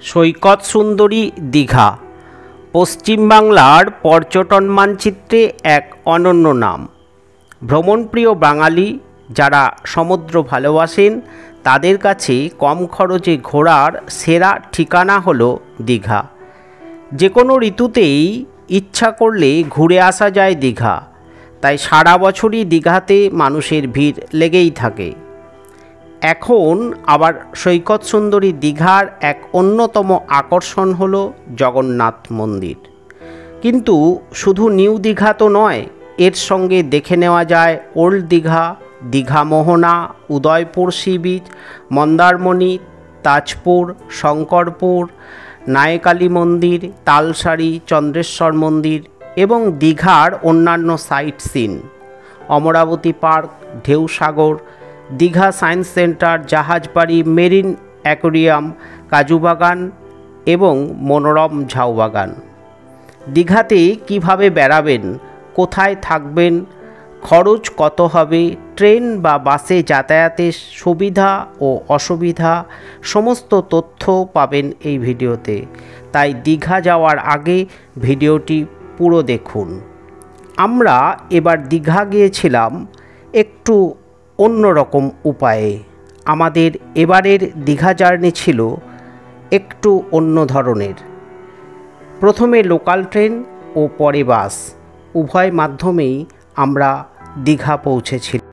সৈকত সুন্দরী দীঘা পশ্চিমবাংলার পর্যটন মানচিত্রে এক অনন্য নাম। ভ্রমণপ্রিয় বাঙালি যারা সমুদ্র ভালোবাসেন তাদের কাছে কম খরচে ঘোরার সেরা ঠিকানা হলো দীঘা। যে কোনো ঋতুতেই ইচ্ছা করলে ঘুরে আসা যায় দীঘা, তাই সারা বছরই দীঘাতে মানুষের ভিড় লেগেই থাকে। এখন আবার সৈকত সুন্দরী দীঘার এক অন্যতম আকর্ষণ হলো জগন্নাথ মন্দির। কিন্তু শুধু নিউ দীঘা তো নয়, এর সঙ্গে দেখে নেওয়া যায় ওল্ড দীঘা, দীঘা মোহনা, উদয়পুর সি বিচ, মন্দারমণি, তাজপুর, শঙ্করপুর, নায়কালী মন্দির, তালসারি, চন্দ্রেশ্বর মন্দির এবং দীঘার অন্যান্য site scene, Amaravati park, ঢেউসাগর, Digha science centre, Jahajbari, marine aquarium, কাজুবাগান এবং মনোরম ঝাউবাগান। দীঘাতে কিভাবে বেড়াবেন, কোথায় থাকবেন, খরচ কত হবে, ট্রেন বা বাসে যাতায়াতের সুবিধা ও অসুবিধা সমস্ত তথ্য পাবেন এই ভিডিওতে। তাই দীঘা যাওয়ার আগে ভিডিওটি পুরো দেখুন। আমরা এবার দীঘা গিয়েছিলাম একটু অন্যরকম উপায়ে। আমাদের এবারের দীঘা জার্নি ছিল একটু অন্য ধরনের। প্রথমে লোকাল ট্রেন ও পরে বাস, উভয় মাধ্যমেই আমরা দীঘা পৌঁছেছিলাম।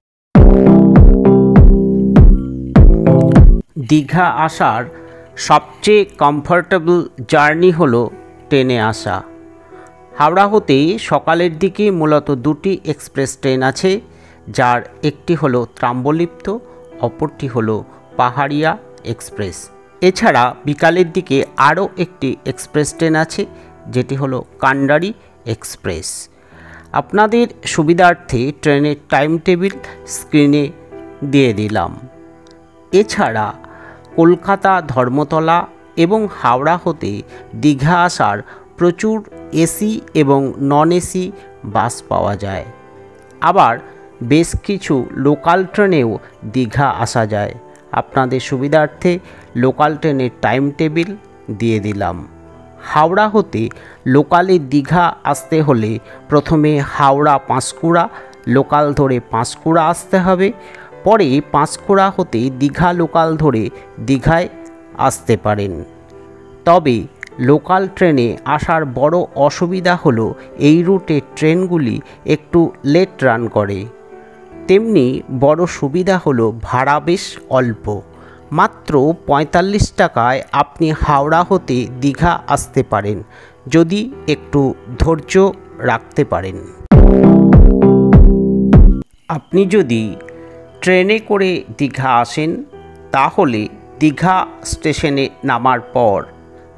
দীঘা আসার সবচেয়ে কমফোর্টেবল জার্নি হলো ট্রেনে আসা। হাওড়া হতে সকালের দিকে মূলত দুটি এক্সপ্রেস ট্রেন আছে, যার একটি হলো ত্রাম্বলিপ্ত, অপরটি হলো পাহাড়িয়া এক্সপ্রেস। এছাড়া বিকালের দিকে আরও একটি এক্সপ্রেস ট্রেন আছে, যেটি হলো কান্ডারি এক্সপ্রেস। আপনাদের সুবিধার্থে ট্রেনের টাইম টেবিল স্ক্রিনে দিয়ে দিলাম। এছাড়া কলকাতা ধর্মতলা এবং হাওড়া হতে দীঘা আসার প্রচুর এসি এবং নন এসি বাস পাওয়া যায়। আবার বেশ কিছু লোকাল ট্রেনেও দীঘা আসা যায়। আপনাদের সুবিধার্থে লোকাল ট্রেনের টাইম টেবিল দিয়ে দিলাম। হাওড়া হতে লোকালে দীঘা আসতে হলে প্রথমে হাওড়া পাঁশকুড়া লোকাল ধরে পাঁশকুড়া আসতে হবে, পরে পাঁশকুড়া হতে দীঘা লোকাল ধরে দীঘায় আসতে পারেন। তবে লোকাল ট্রেনে আসার বড় অসুবিধা হলো এই রুটের ট্রেনগুলি একটু লেট রান করে। তেমনি বড় সুবিধা হলো ভাড়া বেশ অল্প, মাত্র ৪৫ টাকায় আপনি হাওড়া হতে দীঘা আসতে পারেন, যদি একটু ধৈর্য রাখতে পারেন। আপনি যদি ট্রেনে করে দীঘা আসেন তাহলে দীঘা স্টেশনে নামার পর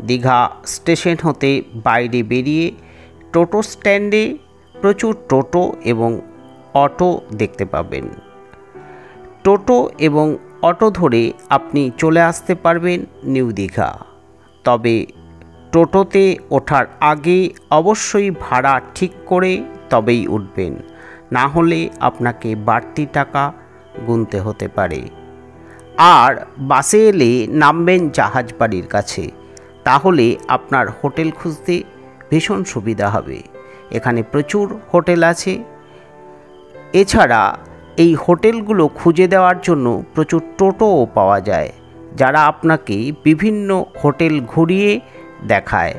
দীঘা স্টেশন হতে বাইরে বেরিয়ে টোটো স্ট্যান্ডে প্রচুর টোটো এবং অটো দেখতে পাবেন। টোটো এবং অটো ধরে আপনি চলে আসতে পারবেন নিউ দীঘা। তবে টোটোতে ওঠার আগে অবশ্যই ভাড়া ঠিক করে তবেই উঠবেন, না হলে আপনাকে বাড়তি টাকা গুনতে হতে পারে। আর বাসে এলে নামবেন জাহাজবাড়ির কাছে, তাহলে আপনার হোটেল খুঁজতে ভীষণ সুবিধা হবে। এখানে প্রচুর হোটেল আছে। এছাড়া এই হোটেলগুলো খুঁজে দেওয়ার জন্য প্রচুর টোটোও পাওয়া যায়, যারা আপনাকে বিভিন্ন হোটেল ঘুরিয়ে দেখায়।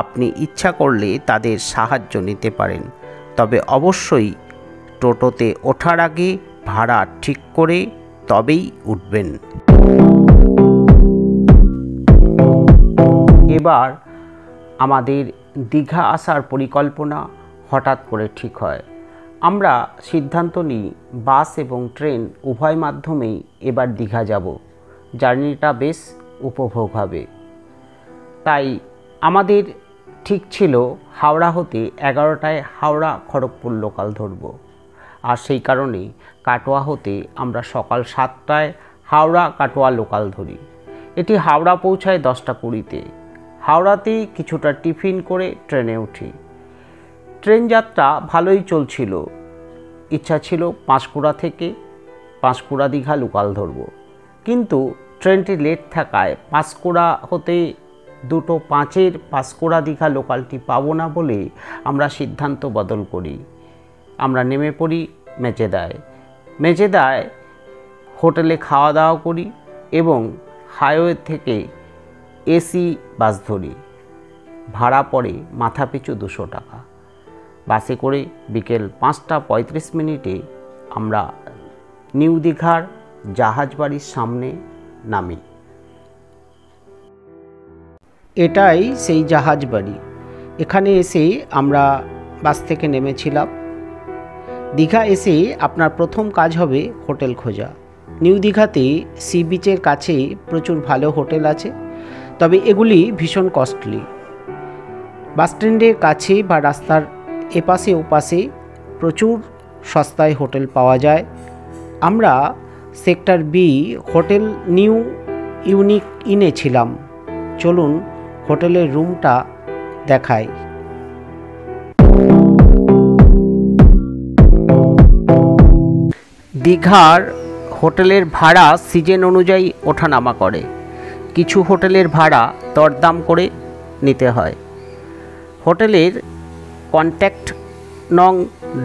আপনি ইচ্ছা করলে তাদের সাহায্য নিতে পারেন, তবে অবশ্যই টোটোতে ওঠার আগে ভাড়া ঠিক করে তবেই উঠবেন। এবার আমাদের দীঘা আসার পরিকল্পনা হঠাৎ করে ঠিক হয়। আমরা সিদ্ধান্ত নিই বাস এবং ট্রেন উভয় মাধ্যমেই এবার দীঘা যাব, জার্নিটা বেশ উপভোগ হবে। তাই আমাদের ঠিক ছিল হাওড়া হতে 11টায় হাওড়া খড়গপুর লোকাল ধরব। আর সেই কারণেই কাটোয়া হতে আমরা সকাল 7টায় হাওড়া কাটোয়া লোকাল ধরি। এটি হাওড়া পৌঁছায় 10টা 20-তে। হাওড়াতেই কিছুটা টিফিন করে ট্রেনে উঠি। ট্রেন যাত্রা ভালোই চলছিল। ইচ্ছা ছিল পাঁশকুড়া থেকে পাঁশকুড়া দীঘা লোকাল ধরব, কিন্তু ট্রেনটি লেট থাকায় পাঁশকুড়া হতে দুটো 5-এর পাঁশকুড়া দীঘা লোকালটি পাবো না বলে আমরা সিদ্ধান্ত বদল করি। আমরা নেমে পড়ি মেচেদায়। মেচেদায় হোটেলে খাওয়া দাওয়া করি এবং হাইওয়ে থেকে এসি বাস ধরি। ভাড়া পড়ে মাথাপিছু 200 টাকা। বাসে করে বিকেল 5:35 আমরা নিউ দীঘার জাহাজ বাড়ির সামনে নামি। এটাই সেই জাহাজ বাড়ি। এখানে এসে আমরা বাস থেকে নেমেছিলাম। দীঘা এসে আপনার প্রথম কাজ হবে হোটেল খোঁজা। নিউ দীঘাতে সি বিচের কাছে প্রচুর ভালো হোটেল আছে, তবে এগুলি ভীষণ কস্টলি। বাসস্ট্যান্ডের কাছে বা রাস্তার এপাশে ওপাশে প্রচুর সস্তায় হোটেল পাওয়া যায়। আমরা sector B hotel new unique ইনে ছিলাম। চলুন হোটেলের রুমটা দেখাই। দীঘার হোটেলের ভাড়া সিজন অনুযায়ী ওঠানামা করে। কিছু হোটেলের ভাড়া দরদাম করে নিতে হয়। হোটেলের কন্ট্যাক্ট নং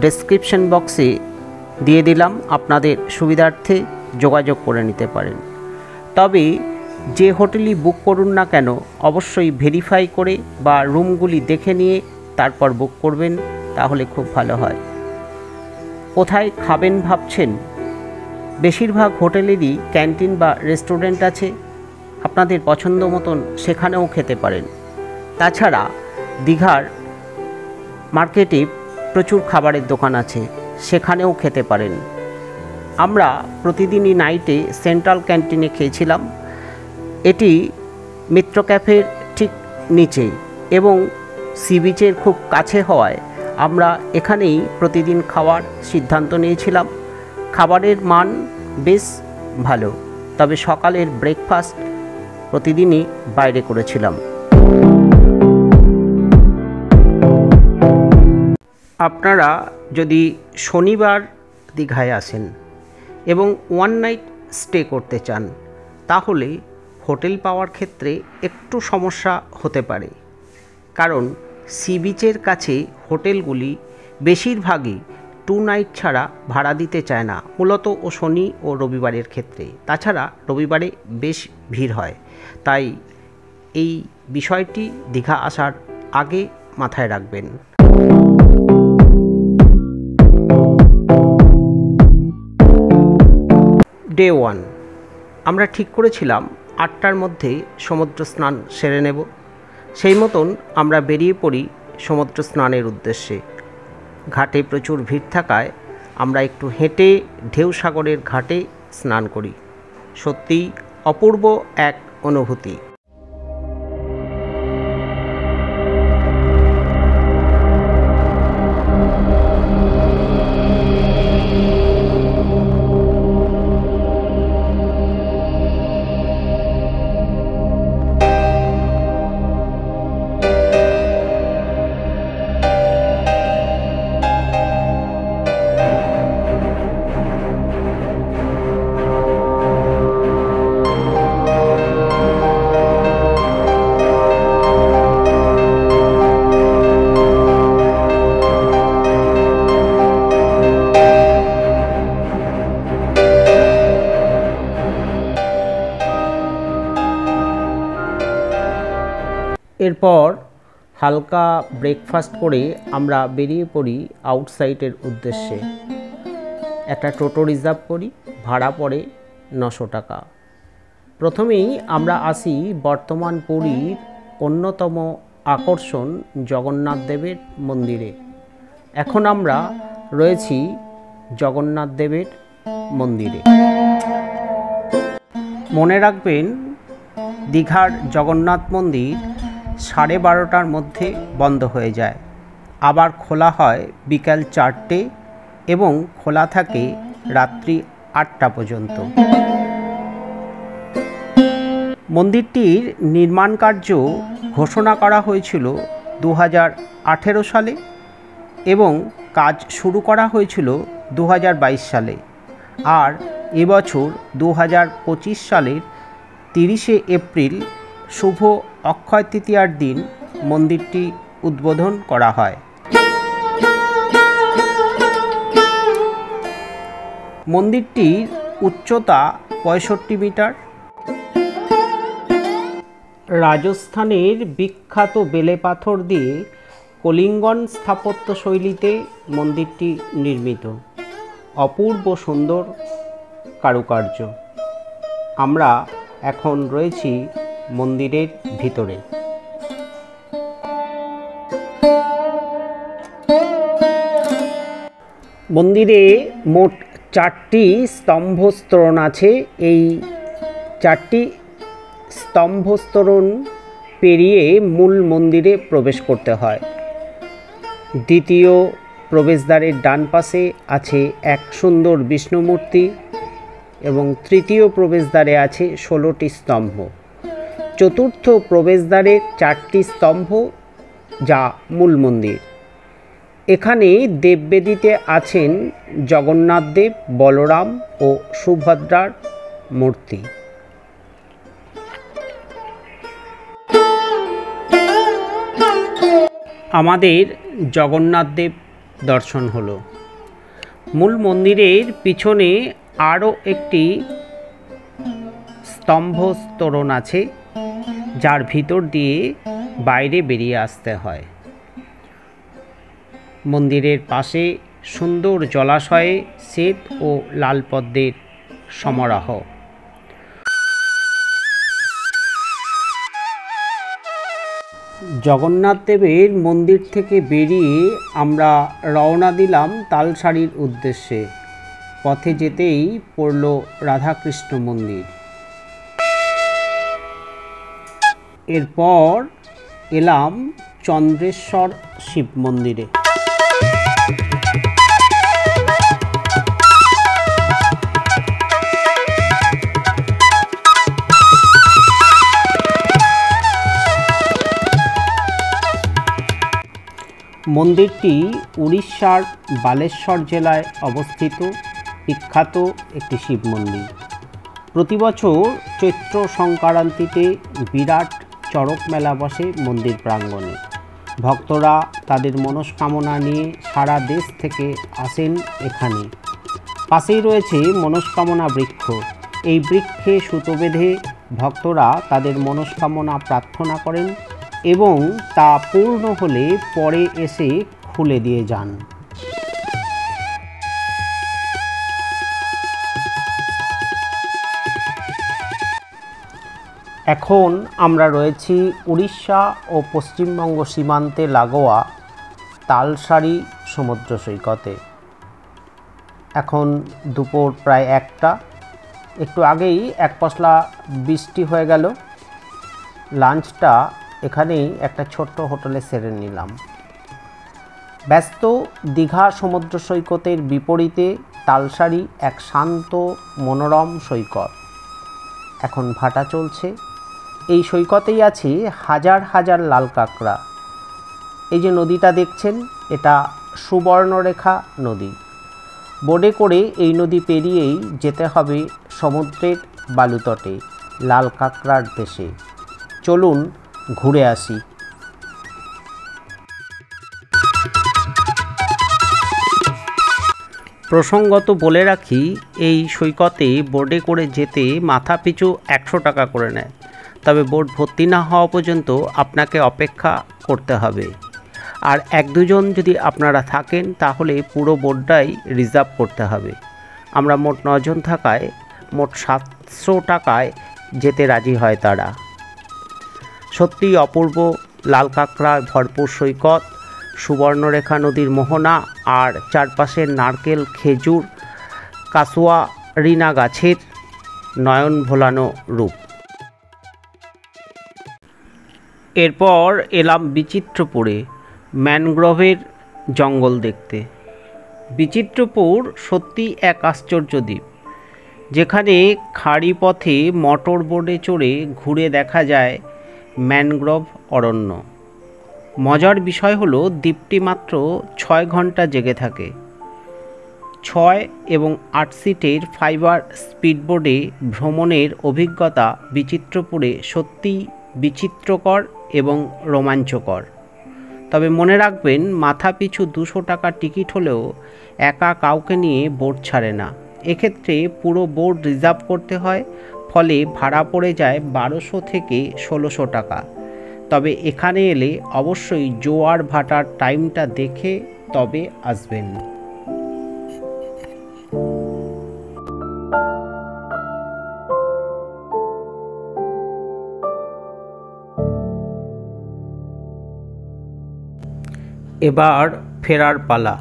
ডেসক্রিপশন বক্সে দিয়ে দিলাম, আপনাদের সুবিধার্থে যোগাযোগ করে নিতে পারেন। তবে যে হোটেলই বুক করুন না কেন অবশ্যই ভেরিফাই করে বা রুমগুলি দেখে নিয়ে তারপর বুক করবেন, তাহলে খুব ভালো হয়। কোথায় খাবেন ভাবছেন? বেশিরভাগ হোটেলেরই ক্যান্টিন বা রেস্টুরেন্ট আছে, আপনাদের পছন্দ মতন সেখানেও খেতে পারেন। তাছাড়া দীঘার মার্কেটে প্রচুর খাবারের দোকান আছে, সেখানেও খেতে পারেন। আমরা প্রতিদিনই নাইটে সেন্ট্রাল ক্যান্টিনে খেয়েছিলাম। এটি মিত্র ক্যাফের ঠিক নিচেই এবং সি বিচের খুব কাছে হওয়ায় আমরা এখানেই প্রতিদিন খাওয়ার সিদ্ধান্ত নিয়েছিলাম। খাবারের মান বেশ ভালো, তবে সকালের ব্রেকফাস্ট প্রতিদিনই বাইরে করেছিলাম। আপনারা যদি শনিবার দীঘায় আসেন এবং ওয়ান নাইট স্টে করতে চান, তাহলে হোটেল পাওয়ার ক্ষেত্রে একটু সমস্যা হতে পারে, কারণ সি বিচের কাছে হোটেলগুলি বেশিরভাগই 2 নাইট ছাড়া ভাড়া দিতে চায় না, মূলত ও শনি ও রবিবারের ক্ষেত্রে। তাছাড়া রবিবারে বেশ ভিড় হয়, তাই এই বিষয়টি দীঘা আসার আগে মাথায় রাখবেন। ডে 1 আমরা ঠিক করেছিলাম 8টার মধ্যে সমুদ্র স্নান সেরে নেব। সেই মতন আমরা বেরিয়ে পড়ি সমুদ্র স্নানের উদ্দেশ্যে। ঘাটে প্রচুর ভিড় থাকায় আমরা একটু হেঁটে ঢেউসাগরের ঘাটে স্নান করি। সত্যিই অপূর্ব এক অনুভূতি। এরপর হালকা ব্রেকফাস্ট করে আমরা বেরিয়ে পড়ি আউটসাইডের উদ্দেশ্যে। একটা টোটো রিজার্ভ করি, ভাড়া পড়ে 900 টাকা। প্রথমেই আমরা আসি বর্তমান পুরীর অন্যতম আকর্ষণ জগন্নাথ দেবের মন্দিরে। এখন আমরা রয়েছি জগন্নাথ দেবের মন্দিরে। মনে রাখবেন, দীঘার জগন্নাথ মন্দির 12:30টার মধ্যে বন্ধ হয়ে যায়, আবার খোলা হয় বিকাল 4টে এবং খোলা থাকে রাত্রি 8টা পর্যন্ত। মন্দিরটির নির্মাণ কার্য ঘোষণা করা হয়েছিল 2018 সালে এবং কাজ শুরু করা হয়েছিল 2022 সালে, আর এবছর 2025 সালের 30শে এপ্রিল শুভ অক্ষয় তৃতীয়ার দিন মন্দিরটি উদ্বোধন করা হয়। মন্দিরটির উচ্চতা 65 মিটার। রাজস্থানের বিখ্যাত বেলে পাথর দিয়ে কলিঙ্গন স্থাপত্য শৈলীতে মন্দিরটি নির্মিত। অপূর্ব সুন্দর কারুকার্য। আমরা এখন রয়েছি মন্দিরের ভিতরে। মন্দিরে মোট 4টি স্তম্ভস্তরণ আছে। এই 4টি স্তম্ভস্তরণ পেরিয়ে মূল মন্দিরে প্রবেশ করতে হয়। দ্বিতীয় প্রবেশদ্বারের ডান পাশে আছে এক সুন্দর বিষ্ণু মূর্তি এবং তৃতীয় প্রবেশদ্বারে আছে 16টি স্তম্ভ। চতুর্থ প্রবেশদ্বারে 4টি স্তম্ভ, যা মূল মন্দির। এখানে দেববেদিতে আছেন জগন্নাথ দেব, বলরাম ও সুভদ্রার মূর্তি। আমাদের জগন্নাথ দেব দর্শন হলো। মূল মন্দিরের পিছনে আরও একটি স্তম্ভস্তরণ আছে, যার ভিতর দিয়ে বাইরে বেরিয়ে আসতে হয়। মন্দিরের পাশে সুন্দর জলাশয়ে শ্বেত ও লাল পদ্মের সমারোহ। জগন্নাথ দেবের মন্দির থেকে বেরিয়ে আমরা রওনা দিলাম তালসারির উদ্দেশ্যে। পথে যেতেই পড়ল রাধাকৃষ্ণ মন্দির। এরপর এলাম চন্দ্রেশ্বর শিব মন্দিরে। মন্দিরটি উড়িষ্যার বালেশ্বর জেলায় অবস্থিত বিখ্যাত একটি শিব মন্দির। প্রতি বছর চৈত্র সংক্রান্তিতে বিরাট চড়ক মেলা বসে মন্দির প্রাঙ্গণে। ভক্তরা তাদের মনস্কামনা নিয়ে সারা দেশ থেকে আসেন এখানে। পাশেই রয়েছে মনস্কামনা বৃক্ষ। এই বৃক্ষে সুতো বেঁধে ভক্তরা তাদের মনস্কামনা প্রার্থনা করেন এবং তা পূর্ণ হলে পরে এসে খুলে দিয়ে যান। এখন আমরা রয়েছি উড়িষ্যা ও পশ্চিমবঙ্গ সীমান্তে লাগোয়া তালসারি সমুদ্র সৈকতে। এখন দুপুর প্রায় 1টা। একটু আগেই এক পশলা বৃষ্টি হয়ে গেল। লাঞ্চটা এখানেই একটা ছোট্ট হোটেলে সেরে নিলাম। ব্যস্ত দীঘা সমুদ্র সৈকতের বিপরীতে তালসারি এক শান্ত মনোরম সৈকত। এখন ভাটা চলছে। এই সৈকতেই আছে হাজার হাজার লাল কাঁকড়া। এই যে নদীটা দেখছেন, এটা সুবর্ণরেখা নদী। বোটে করে এই নদী পেরিয়েই যেতে হবে সমুদ্রের বালুতটে লাল কাঁকড়ার দেশে। চলুন ঘুরে আসি। প্রসঙ্গত বলে রাখি, এই সৈকতে বোটে করে যেতে মাথা পিছু 100 টাকা করে নেয়। তবে বোট ভর্তি না হওয়া পর্যন্ত আপনাকে অপেক্ষা করতে হবে। আর 1-2 জন যদি আপনারা থাকেন তাহলে পুরো বোটটাই রিজার্ভ করতে হবে। আমরা মোট 9 জন থাকায় মোট 700 টাকায় যেতে রাজি হয় তারা। সত্যিই অপূর্ব লাল কাঁকড়ায় ভরপুর সৈকত, সুবর্ণরেখা নদীর মোহনা আর চারপাশের নারকেল, খেজুর, কাসুয়া, রিনা গাছের নয়ন ভোলানো রূপ। এরপর এলাম বিচিত্রপুরে ম্যানগ্রোভের জঙ্গল দেখতে। বিচিত্রপুর সত্যি এক আশ্চর্য দ্বীপ, যেখানে খাড়ি পথে মোটর বোটে চড়ে ঘুরে দেখা যায় ম্যানগ্রোভ অরণ্য। মজার বিষয় হলো দ্বীপটি মাত্র 6 ঘন্টা জেগে থাকে। 6 এবং 8 সিটের ফাইবার স্পিডবোটে ভ্রমণের অভিজ্ঞতা বিচিত্রপুরে সত্যিই বিচিত্রকর এবং রোমাঞ্চকর। তবে মনে রাখবেন, মাথা পিছু 200 টাকা টিকিট হলেও একা কাউকে নিয়ে বোট ছাড়ে না। এক্ষেত্রে পুরো বোট রিজার্ভ করতে হয়, ফলে ভাড়া পড়ে যায় 1200 থেকে 1600 টাকা। তবে এখানে এলে অবশ্যই জোয়ার ভাটার টাইমটা দেখে তবে আসবেন। এবার ফেরার পালা।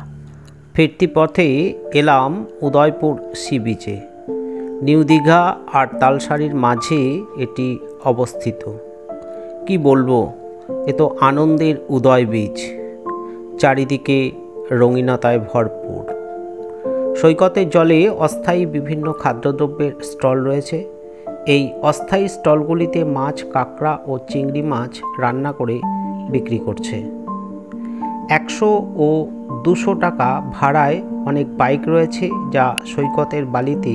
ফিরতি পথে এলাম উদয়পুর সি বিচে। নিউ দীঘা আর তালসারির মাঝে এটি অবস্থিত। কি বলবো, এ তো আনন্দের উদয় বীচ, চারিদিকে রঙিনতায় ভরপুর। সৈকতের জলে অস্থায়ী বিভিন্ন খাদ্যদ্রব্যের স্টল রয়েছে। এই অস্থায়ী স্টলগুলিতে মাছ, কাঁকড়া ও চিংড়ি মাছ রান্না করে বিক্রি করছে। 100 ও 200 টাকা ভাড়ায় অনেক বাইক রয়েছে, যা সৈকতের বালিতে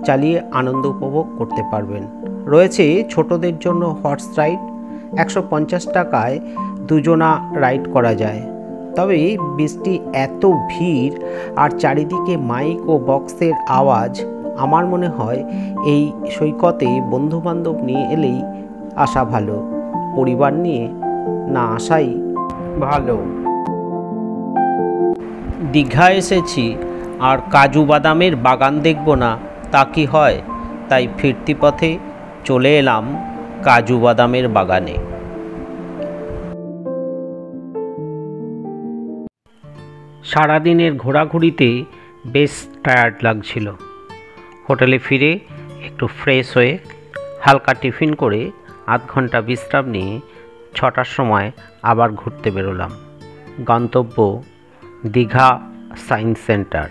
চালিয়ে আনন্দ উপভোগ করতে পারবেন। রয়েছে ছোটদের জন্য হর্স রাইড, 150 টাকায় দুজনা রাইড করা যায়। তবে বৃষ্টি, এত ভিড় আর চারিদিকে মাইক ও বক্সের আওয়াজ, আমার মনে হয় এই সৈকতে বন্ধুবান্ধব নিয়ে এলেই আসা ভালো, পরিবার নিয়ে না আসাই ভালো। দীঘা এসেছি আর কাজু বাদামের বাগান দেখব না তা কি হয়? তাই ফিরতি পথে চলে এলাম কাজু বাদামের বাগানে। সারাদিনের ঘোরাঘুরিতে বেশ টায়ার্ড লাগছিল। হোটেলে ফিরে একটু ফ্রেশ হয়ে হালকা টিফিন করে আধ ঘন্টা বিশ্রাম নিয়ে 6টার সময় আবার ঘুরতে বেরোলাম। গন্তব্য দীঘা সায়েন্স সেন্টার।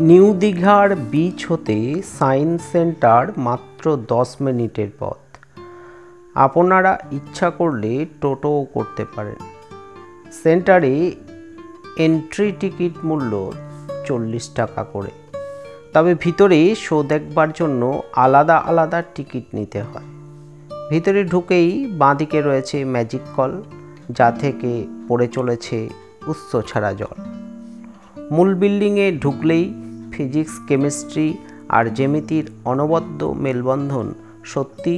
নিউ দীঘার বিচ হতে সায়েন্স সেন্টার মাত্র 10 মিনিটের পথ। আপনারা ইচ্ছা করলে টোটোও করতে পারেন। সেন্টারে এন্ট্রি টিকিট মূল্য 40 টাকা করে। তবে ভিতরে শো দেখবার জন্য আলাদা আলাদা টিকিট নিতে হয়। ভিতরে ঢুকেই বাঁদিকে রয়েছে ম্যাজিক কল, যা থেকে পড়ে চলেছে উৎস ছাড়া জল। মূল বিল্ডিংয়ে ঢুকলেই ফিজিক্স, কেমিস্ট্রি আর জ্যামিতির অনবদ্য মেলবন্ধন সত্যি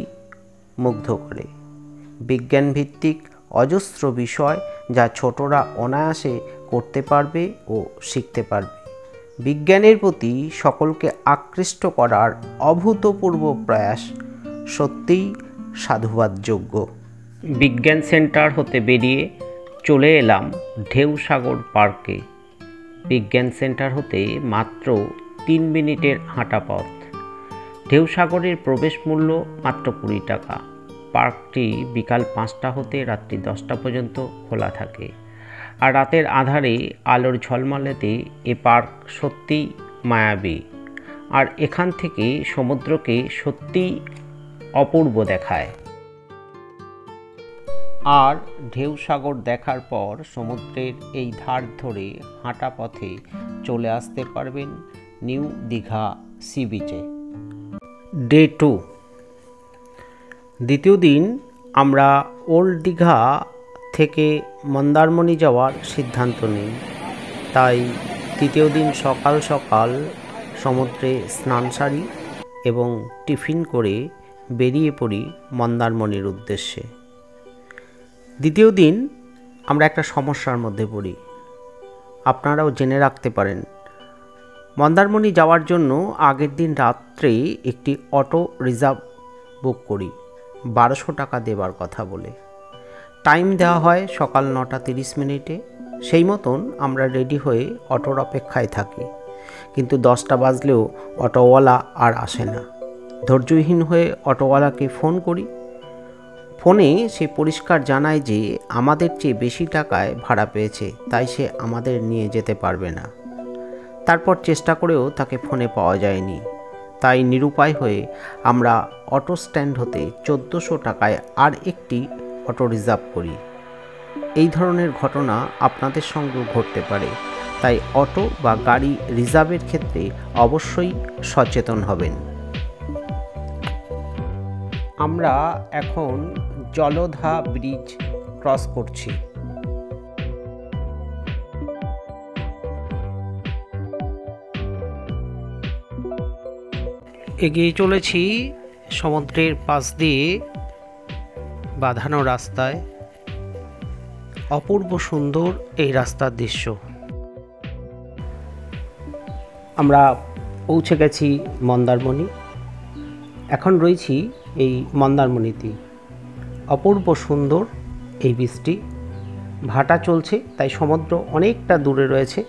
মুগ্ধ করে। বিজ্ঞান ভিত্তিক অজস্র বিষয়, যা ছোটরা অনায়াসে করতে পারবে ও শিখতে পারবে। বিজ্ঞানের প্রতি সকলকে আকৃষ্ট করার অভূতপূর্ব প্রয়াস সত্যিই সাধুবাদযোগ্য। বিজ্ঞান সেন্টার হতে বেরিয়ে চলে এলাম ঢেউসাগর পার্কে। বিজ্ঞান সেন্টার হতে মাত্র 3 মিনিটের হাঁটা পথ। ঢেউসাগরের প্রবেশ মূল্য মাত্র 20 টাকা। পার্কটি বিকাল 5টা হতে রাত্রি 10টা পর্যন্ত খোলা থাকে। আর রাতের আধারে আলোর ঝলমলেতে এ পার্ক সত্যিই মায়াবী। আর এখান থেকে সমুদ্রকে সত্যিই অপূর্ব দেখায়। আর ঢেউসাগর দেখার পর সমুদ্রের এই ধার ধরে হাঁটা পথে চলে আসতে পারবেন নিউ দীঘা সি বিচে। ডে 2, দ্বিতীয় দিন আমরা ওল্ড দীঘা থেকে মন্দারমণি যাওয়ার সিদ্ধান্ত নিই। তাই তৃতীয় দিন সকাল সকাল সমুদ্রে স্নান সারি এবং টিফিন করে বেরিয়ে পড়ি মন্দারমণির উদ্দেশ্যে। দ্বিতীয় দিন আমরা একটা সমস্যার মধ্যে পড়ি, আপনারাও জেনে রাখতে পারেন। মন্দারমণি যাওয়ার জন্য আগের দিন রাত্রে একটি অটো রিজার্ভ বুক করি 1200 টাকা দেবার কথা বলে। টাইম দেওয়া হয় সকাল 9টা 30 মিনিটে। সেই মতন আমরা রেডি হয়ে অটোর অপেক্ষায় থাকি, কিন্তু 10টা বাজলেও অটোওয়ালা আর আসে না। ধৈর্যহীন হয়ে অটোওয়ালাকে ফোন করি। ফোনে সে পরিষ্কার জানায় যে আমাদের চেয়ে বেশি টাকায় ভাড়া পেয়েছে, তাই সে আমাদের নিয়ে যেতে পারবে না। তারপর চেষ্টা করেও তাকে ফোনে পাওয়া যায়নি। তাই নিরুপায় হয়ে আমরা অটো স্ট্যান্ড হতে 1400 টাকায় আর একটি অটো রিজার্ভ করি। এই ধরনের ঘটনা আপনাদের সঙ্গেও ঘটতে পারে, তাই অটো বা গাড়ি রিজার্ভের ক্ষেত্রে অবশ্যই সচেতন হবেন। আমরা এখন জলধা ব্রিজ ক্রস করছি। এগিয়ে চলেছি সমুদ্রের পাশ দিয়ে বাঁধানো রাস্তায়। অপূর্ব সুন্দর এই রাস্তার দৃশ্য। আমরা পৌঁছে গেছি মন্দারমণি। এখন রয়েছি এই মন্দারমণিতে। অপূর্ব সুন্দর এই বীচটি। ভাটা চলছে, তাই সমুদ্র অনেকটা দূরে রয়েছে।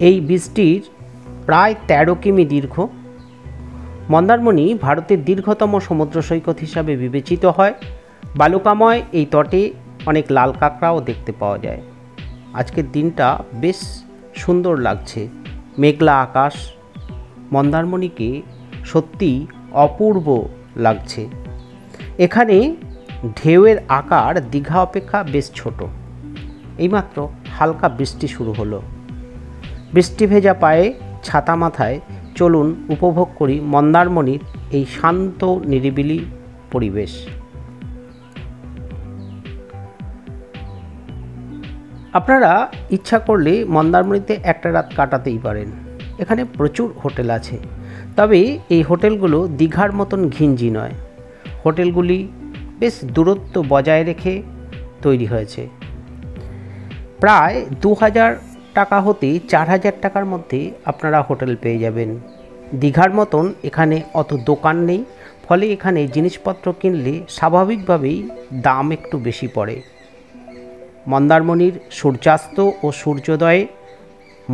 এই বীচটির প্রায় 13 কিমি দীর্ঘ। মন্দারমণি ভারতের দীর্ঘতম সমুদ্র সৈকত হিসাবে বিবেচিত হয়। বালুকাময় এই তটে অনেক লাল কাঁকড়াও দেখতে পাওয়া যায়। আজকের দিনটা বেশ সুন্দর লাগছে। মেঘলা আকাশ মন্দারমণিকে সত্যি অপূর্ব লাগছে। এখানে ঢেউয়ের আকার দীঘা অপেক্ষা বেশ ছোট। এইমাত্র হালকা বৃষ্টি শুরু হলো। বৃষ্টি ভেজা পায়ে ছাতা মাথায় চলুন উপভোগ করি মন্দারমণির এই শান্ত নিরিবিলি পরিবেশ। আপনারা ইচ্ছা করলে মন্দারমণিতে একটা রাত কাটাতেই পারেন। এখানে প্রচুর হোটেল আছে, তবে এই হোটেলগুলো দীঘার মতন ঘিঞ্জি নয়। হোটেলগুলি বেশ দূরত্ব বজায় রেখে তৈরি হয়েছে। প্রায় 2000 টাকা হতে 4000 টাকার মধ্যে আপনারা হোটেল পেয়ে যাবেন। দীঘার মতন এখানে অত দোকান নেই, ফলে এখানে জিনিসপত্র কিনলে স্বাভাবিকভাবেই দাম একটু বেশি পড়ে। মন্দারমণির সূর্যাস্ত ও সূর্যোদয়ে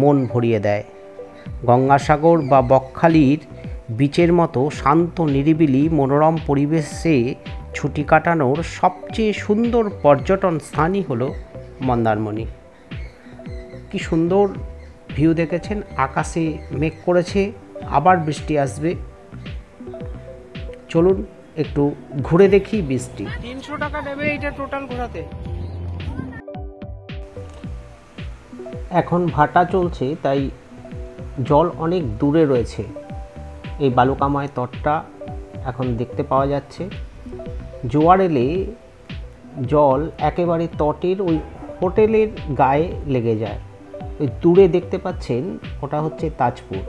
মন ভরিয়ে দেয়। গঙ্গাসাগর বা বকখালির বিচের মতো শান্ত নিরিবিলি মনোরম পরিবেশে ছুটি কাটানোর সবচেয়ে সুন্দর পর্যটন স্থানই হলো মন্দারমণি। কি সুন্দর ভিউ দেখেছেন। আকাশে মেঘ করেছে, আবার বৃষ্টি আসবে। চলুন একটু ঘুরে দেখি বৃষ্টি। 300 টাকা নেবে এটা টোটাল ঘোরাতে। এখন ভাটা চলছে, তাই জল অনেক দূরে রয়েছে। এই বালুকাময় তটটা এখন দেখতে পাওয়া যাচ্ছে। জোয়ার এলে জল একেবারে তটের ওই হোটেলের গায়ে লেগে যায়। ওই দূরে দেখতে পাচ্ছেন ওটা হচ্ছে তাজপুর,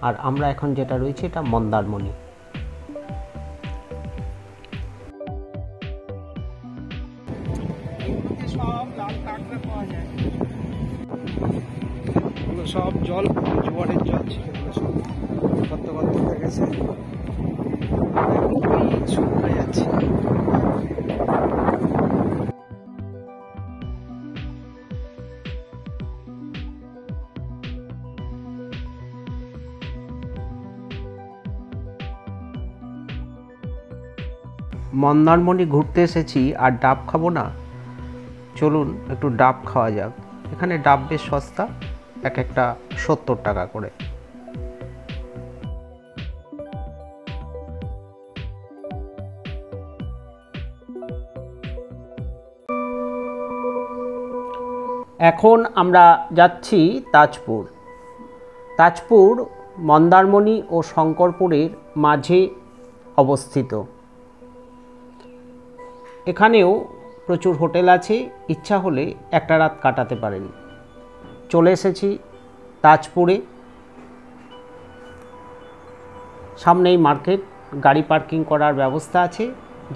আর আমরা এখন যেটা রয়েছে এটা মন্দারমণি। সব লাল কাঁকড়া পাওয়া যায়। সব জল জোয়ারের জল ছিল, কত হয়ে গেছে, শুকিয়ে যাচ্ছে। মন্দারমণি ঘুরতে এসেছি, আর ডাব খাবো না? চলুন একটু ডাব খাওয়া যাক। এখানে ডাব বেশ সস্তা, এক একটা 70 টাকা করে। এখন আমরা যাচ্ছি তাজপুর। তাজপুর মন্দারমণি ও শঙ্করপুরের মাঝে অবস্থিত। এখানেও প্রচুর হোটেল আছে, ইচ্ছা হলে একটা রাত কাটাতে পারেন। চলে এসেছি তাজপুরে। সামনেই মার্কেট, গাড়ি পার্কিং করার ব্যবস্থা আছে।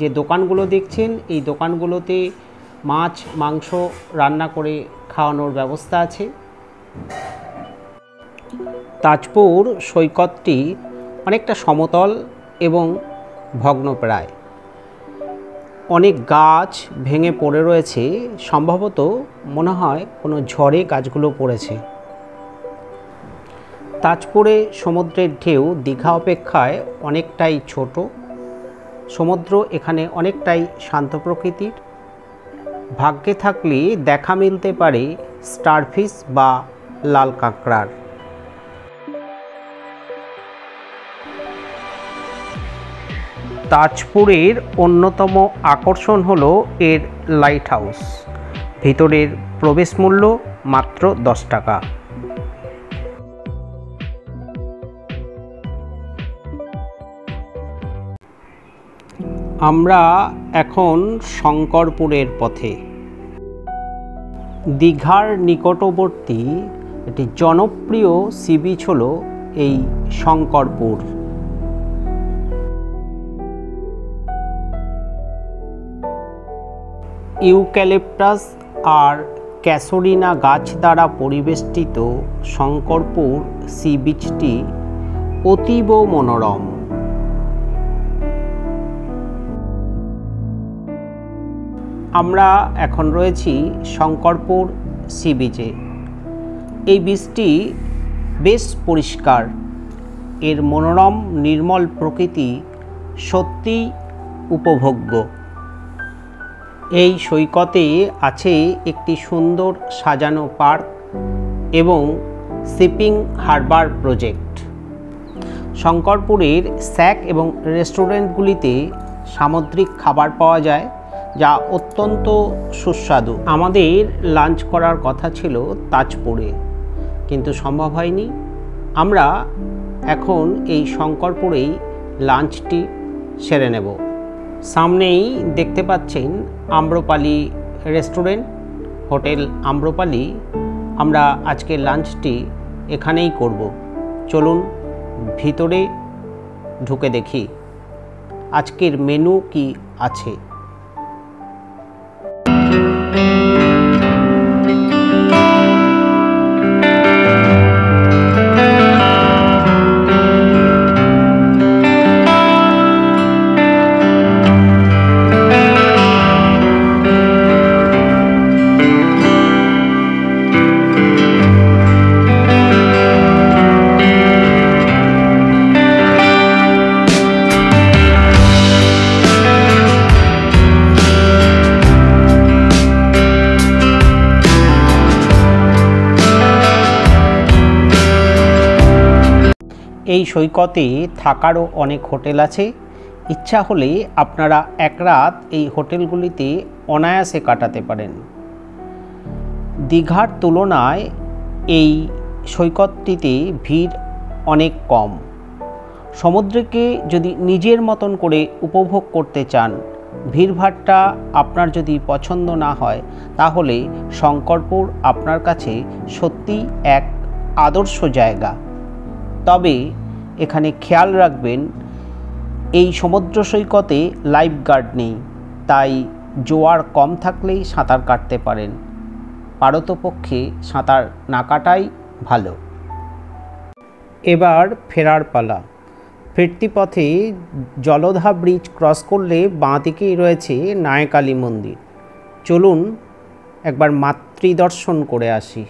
যে দোকানগুলো দেখছেন এই দোকানগুলোতে মাছ মাংস রান্না করে খাওয়ানোর ব্যবস্থা আছে। তাজপুর সৈকতটি অনেকটা সমতল এবং ভগ্নপ্রায়। অনেক গাছ ভেঙে পড়ে রয়েছে, সম্ভবত মনে হয় কোনো ঝড়ে গাছগুলো পড়েছে। তাজপুরে সমুদ্রের ঢেউ দীঘা অপেক্ষায় অনেকটাই ছোট। সমুদ্র এখানে অনেকটাই শান্ত প্রকৃতির। ভাগ্যে থাকলে দেখা মিলতে পারে স্টারফিশ বা লাল কাঁকড়ার। তাজপুরের অন্যতম আকর্ষণ হলো এর লাইট হাউস। ভিতরের প্রবেশ মূল্য মাত্র 10 টাকা। আমরা এখন শঙ্করপুরের পথে। দীঘার নিকটবর্তী একটি জনপ্রিয় সি বিচ হল এই শঙ্করপুর। ইউক্যালিপটাস আর ক্যাসোরিনা গাছ দ্বারা পরিবেষ্টিত শঙ্করপুর সি বিচটি অতীব মনোরম। আমরা এখন রয়েছি শঙ্করপুর সি বিচে। এই বিচটি বেশ পরিষ্কার, এর মনোরম নির্মল প্রকৃতি সত্যিই উপভোগ্য। এই সৈকতে আছে একটি সুন্দর সাজানো পার্ক এবং শিপিং হারবার প্রজেক্ট। শঙ্করপুরের স্যাক এবং রেস্টুরেন্টগুলিতে সামুদ্রিক খাবার পাওয়া যায়, যা অত্যন্ত সুস্বাদু। আমাদের লাঞ্চ করার কথা ছিল তাজপুরে, কিন্তু সম্ভব হয়নি। আমরা এখন এই শঙ্করপুরেই লাঞ্চটি সেরে নেব। সামনেই দেখতে পাচ্ছেন আম্রপালি রেস্টুরেন্ট, হোটেল আম্রপালি। আমরা আজকে লাঞ্চটি এখানেই করব। চলুন ভিতরে ঢুকে দেখি আজকের মেনু কি আছে। এই সৈকতে থাকারও অনেক হোটেল আছে। ইচ্ছা হলে আপনারা এক রাত এই হোটেলগুলিতে অনায়াসে কাটাতে পারেন। দীঘার তুলনায় এই সৈকতটিতে ভিড় অনেক কম। সমুদ্রকে যদি নিজের মতন করে উপভোগ করতে চান, ভিড়ভাট্টা আপনার যদি পছন্দ না হয়, তাহলে শঙ্করপুর আপনার কাছে সত্যিই এক আদর্শ জায়গা। তবে এখানে খেয়াল রাখবেন, এই সমুদ্র সৈকতে লাইফ গার্ড নেই, তাই জোয়ার কম থাকলেই সাঁতার কাটতে পারেন। পারতপক্ষে সাঁতার না কাটাই ভালো। এবার ফেরার পালা। ফিরতি পথে জলধা ব্রিজ ক্রস করলে বাঁ দিকেই রয়েছে নায়কালী মন্দির। চলুন একবার মাতৃদর্শন করে আসি।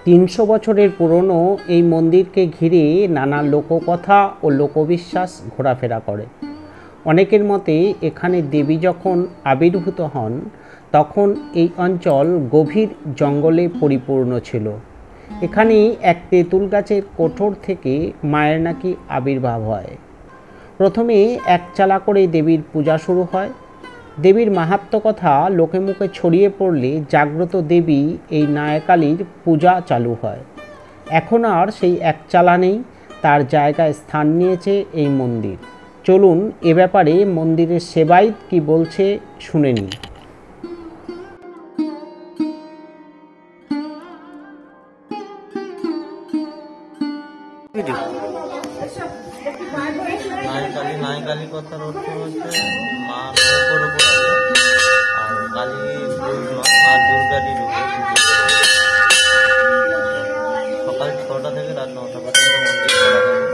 300 বছরের পুরনো এই মন্দিরকে ঘিরে নানা লোককথা ও লোকবিশ্বাস ঘোরাফেরা করে। অনেকের মতে এখানে দেবী যখন আবির্ভূত হন, তখন এই অঞ্চল গভীর জঙ্গলে পরিপূর্ণ ছিল। এখানেই এক তেঁতুল গাছের কোঠর থেকে মায়ের নাকি আবির্ভাব হয়। প্রথমে একচালা করে দেবীর পূজা শুরু হয়। দেবীর মাহাত্ম্য কথা লোকে মুখে ছড়িয়ে পড়লে জাগ্রত দেবী এই নায়কালীর পূজা চালু হয়। এখন আর সেই একচালা নেই, তার জায়গায় স্থান নিয়েছে এই মন্দির। চলুন এ ব্যাপারে মন্দিরের সেবায়েত কি বলছে শুনে নিই। নায়কালী কথার অর্থ হচ্ছে মা নৌকোর উপর আছে, আর কালী মা দুর্গারই রূপে সকাল 6টা থেকে রাত 9টা পর্যন্ত মন্দির খোলা থাকে।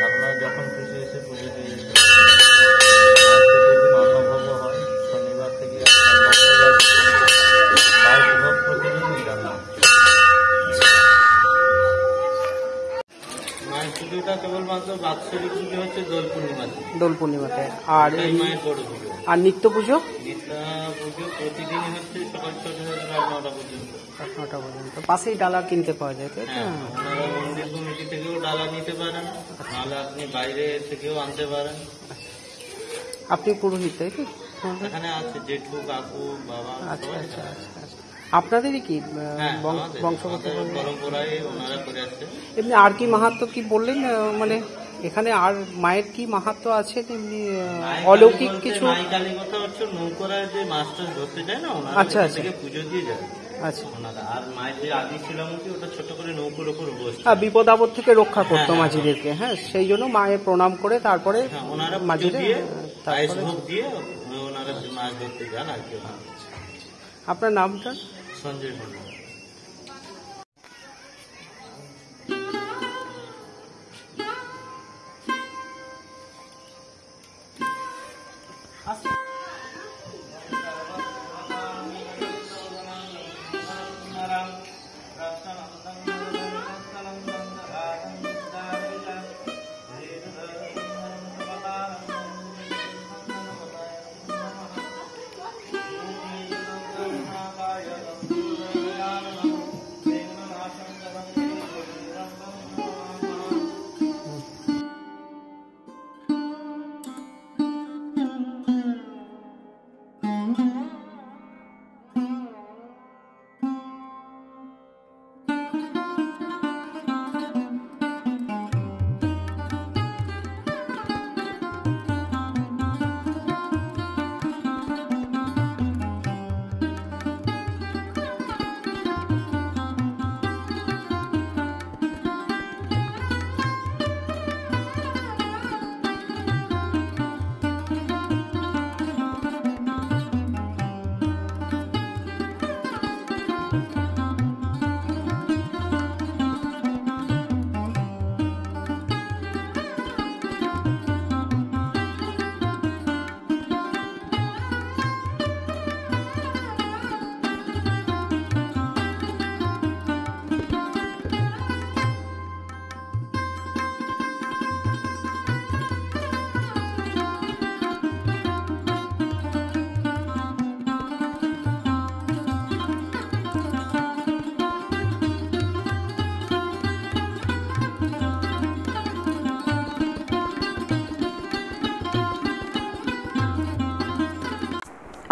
আপনারা যখন খুশি এসে পুজো দিয়ে অন্নভোগ হয়। শনিবার থেকে মঙ্গলবার প্রতিদিনই রান্না। মায়ের পুজোটা কেবল কেবলমাত্র বাৎসরিক পুজো হচ্ছে দোল পূর্ণিমাতে। আর এই মায়ের বড় পুজো। আর নিত্য পুজো? নিত্য পুজো প্রতিদিনই হচ্ছে সকাল 6টা থেকে রাত 9টা পর্যন্ত। 9টা পর্যন্ত। পাশেই ডালা কিনতে পাওয়া যায়, তাই তো? ওনারা মন্দির কমিটি থেকেও ডালা নিতে পারেন, নাহলে আপনি বাইরে থেকেও আনতে পারেন। আপনি পুরোহিত, তাই তো? এখানে আছে জেঠু, কাকু, বাবা। আচ্ছা আচ্ছা আচ্ছা। আপনাদেরই কি বংশগত পরম্পরায় ওনারা করে আসছে। এমনি আর কি মাহাত্ম্য কি বললেন, মানে এখানে আর মায়ের কি মাহাত্ম্য আছে তেমনি অলৌকিক কিছু? কালী কথা হচ্ছে নৌকরা যে মাছটা ধরতে যায় না, ওনারা আচ্ছা আচ্ছা পুজো দিয়ে যায়। আচ্ছা। ওনারা আর মায়ের যে আদি শিলামূর্তি ওটা ছোট করে নৌকোর উপর বসে বিপদ আপদ থেকে রক্ষা করতো মাঝিদেরকে। হ্যাঁ, সেই জন্য মায়ের প্রণাম করে তারপরে ওনারা মাঝিদের ভোগ দিয়ে ওনারা মাছ ধরতে যান আর কি। আপনার নামটা? সঞ্জয় মন্ডল।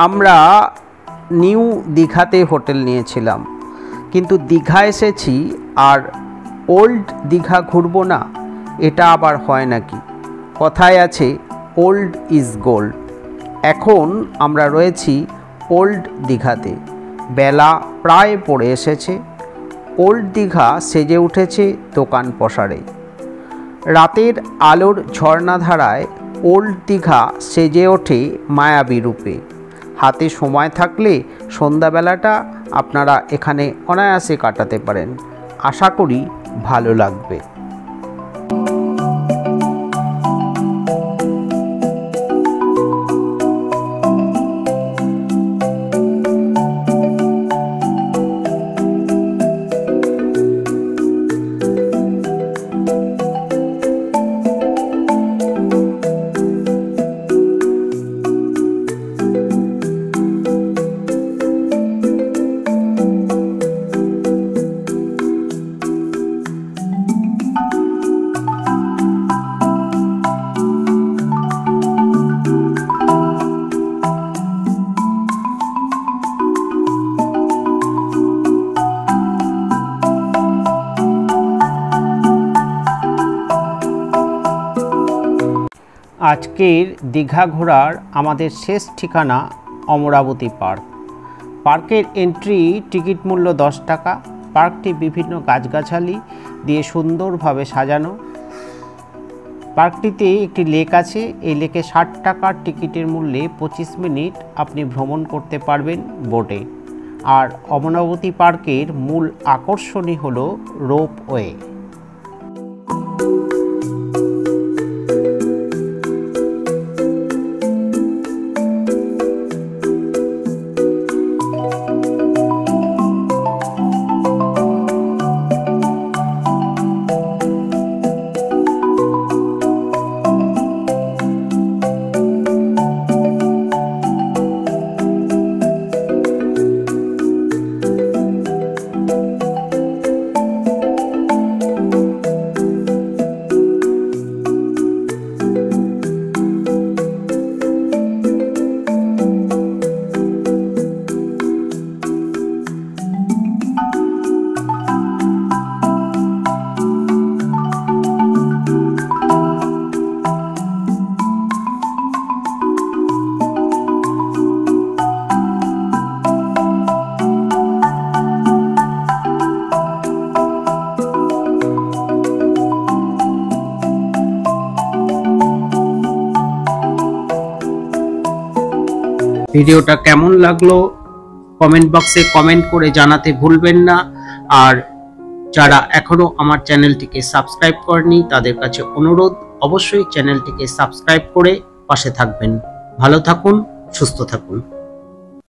আমরা নিউ দীঘাতে হোটেল নিয়েছিলাম, কিন্তু দীঘা এসেছি আর ওল্ড দীঘা ঘুরবো না, এটা আবার হয় নাকি? কথায় আছে ওল্ড ইজ গোল্ড। এখন আমরা রয়েছি ওল্ড দীঘাতে। বেলা প্রায় পড়ে এসেছে। ওল্ড দীঘা সেজে উঠেছে দোকান পসারে। রাতের আলোর ঝর্ণাধারায় ওল্ড দীঘা সেজে ওঠে মায়াবী রূপে। হাতে সময় থাকলে সন্ধ্যাবেলাটা আপনারা এখানে অনায়াসে কাটাতে পারেন। আশা করি ভালো লাগবে। আজকের দীঘা ঘোরার আমাদের শেষ ঠিকানা অমরাবতী পার্ক। পার্কের এন্ট্রি টিকিট মূল্য 10 টাকা। পার্কটি বিভিন্ন গাছগাছালি দিয়ে সুন্দরভাবে সাজানো। পার্কটিতে একটি লেক আছে। এই লেকে 60 টাকার টিকিটের মূল্যে 25 মিনিট আপনি ভ্রমণ করতে পারবেন বোটে। আর অমরাবতী পার্কের মূল আকর্ষণই হলো রোপওয়ে। ভিডিওটা কেমন লাগলো কমেন্ট বক্সে কমেন্ট করে জানাতে ভুলবেন না। আর যারা এখনো আমার চ্যানেলটিকে সাবস্ক্রাইব করেনি তাদের কাছে অনুরোধ, অবশ্যই চ্যানেলটিকে সাবস্ক্রাইব করে পাশে থাকবেন। ভালো থাকুন, সুস্থ থাকুন।